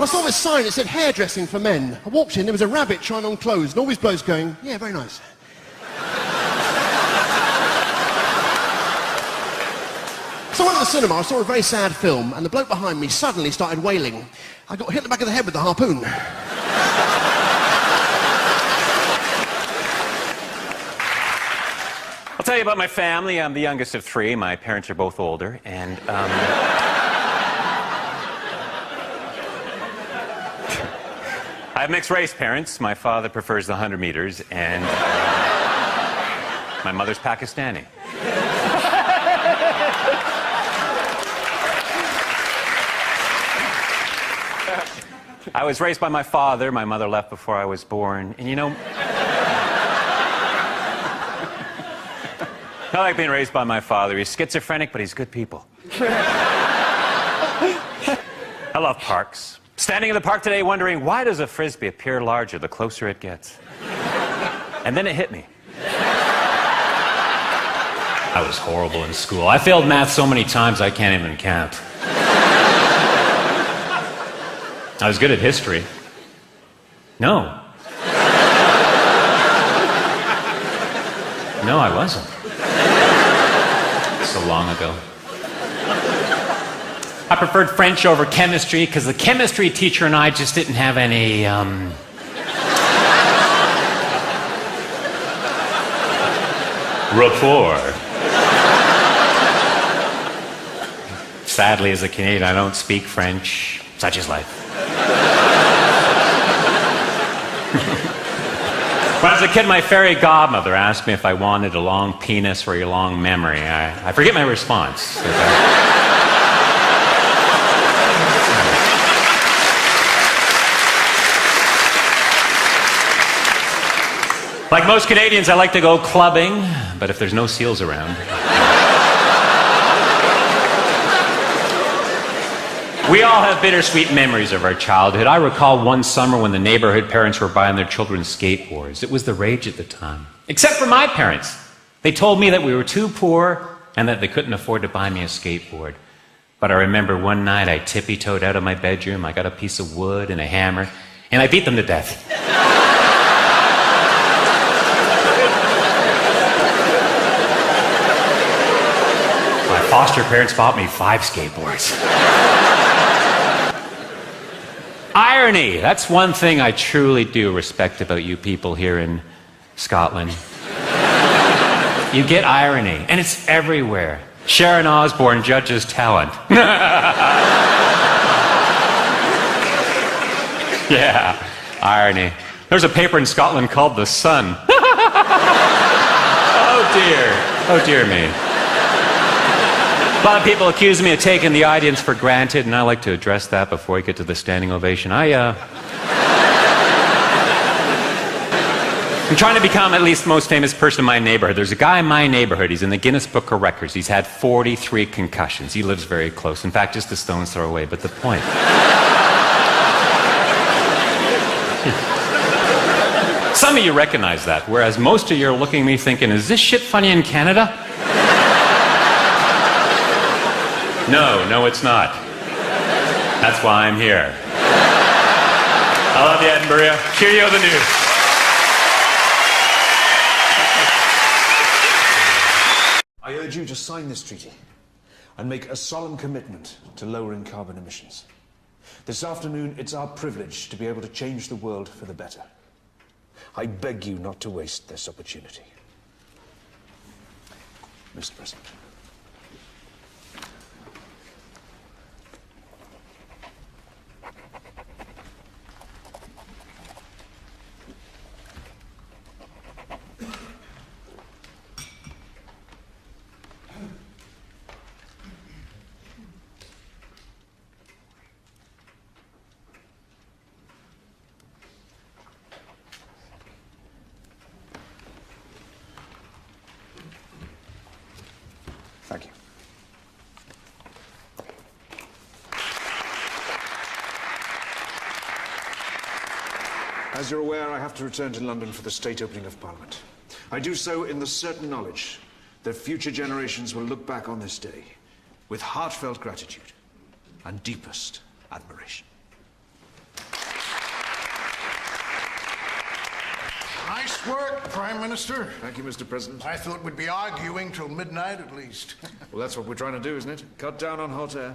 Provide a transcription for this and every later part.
I saw this sign, it said hairdressing for men. I walked in, there was a rabbit trying on clothes, and all these blokes going, yeah, very nice. So I went to the cinema, I saw a very sad film, and the bloke behind me suddenly started wailing. I got hit in the back of the head with the harpoon. I'll tell you about my family. I'm the youngest of three. My parents are both older, and I have mixed-race parents. My father prefers the 100 meters, and my mother's Pakistani. I was raised by my father. My mother left before I was born, and you know, I like being raised by my father. He's schizophrenic, but he's good people. I love parks. Standing in the park today wondering, why does a Frisbee appear larger the closer it gets? And then it hit me. I was horrible in school. I failed math so many times I can't even count. I was good at history. No. No, I wasn't. So long ago. I preferred French over chemistry because the chemistry teacher and I just didn't have any, rapport. Sadly, as a Canadian, I don't speak French. Such is life. When I was a kid, my fairy godmother asked me if I wanted a long penis or a long memory. I forget my response. Like most Canadians, I like to go clubbing, but if there's no seals around. We all have bittersweet memories of our childhood. I recall one summer when the neighborhood parents were buying their children skateboards. It was the rage at the time. Except for my parents. They told me that we were too poor and that they couldn't afford to buy me a skateboard. But I remember one night I tippy-toed out of my bedroom, I got a piece of wood and a hammer, and I beat them to death. My foster parents bought me 5 skateboards. Irony. That's one thing I truly do respect about you people here in Scotland. You get irony, and it's everywhere. Sharon Osbourne judges talent. Yeah, irony. There's a paper in Scotland called The Sun. Oh dear. Oh dear me. A lot of people accuse me of taking the audience for granted, and I like to address that before we get to the standing ovation. I'm trying to become at least the most famous person in my neighborhood. There's a guy in my neighborhood, he's in the Guinness Book of Records. He's had 43 concussions. He lives very close. In fact, just a stone's throw away. But the point... Some of you recognize that, whereas most of you are looking at me thinking, is this shit funny in Canada? No, it's not. That's why I'm here. I love you, Edinburgh. Cheerio, the news. I urge you to sign this treaty and make a solemn commitment to lowering carbon emissions. This afternoon, it's our privilege to be able to change the world for the better. I beg you not to waste this opportunity. Mr. President. Thank you. As you're aware, I have to return to London for the state opening of Parliament. I do so in the certain knowledge that future generations will look back on this day with heartfelt gratitude and deepest admiration. work, Prime Minister. Thank you, Mr. President. I thought we'd be arguing till midnight at least. Well, that's what we're trying to do, isn't it? Cut down on hot air.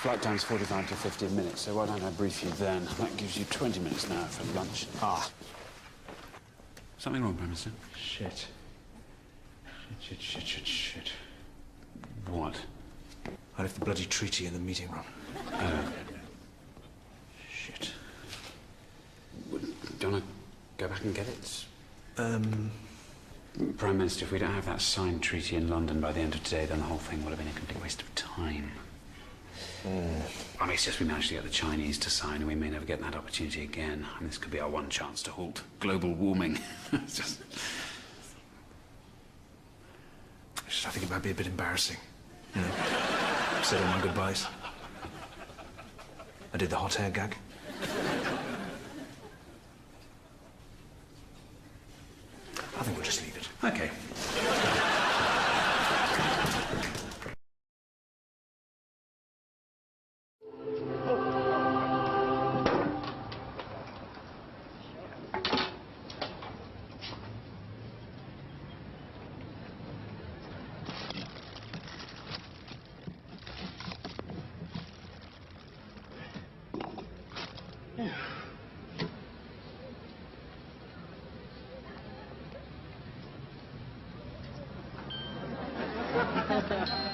Flight time's 45 to 50 minutes, so why don't I brief you then? That gives you 20 minutes now for lunch. Ah. Something wrong, Prime Minister? Shit. Shit. What? I left the bloody treaty in the meeting room. Oh. Shit. Do you want to go back and get it? Prime Minister, if we don't have that signed treaty in London by the end of today, then the whole thing will have been a complete waste of time. I mean, it's just we managed to get the Chinese to sign, and we may never get that opportunity again. And this could be our one chance to halt global warming. It's just... I think it might be a bit embarrassing. You know, said all my goodbyes. I did the hot air gag. I think we'll just leave it. Okay. Ha ha ha ha!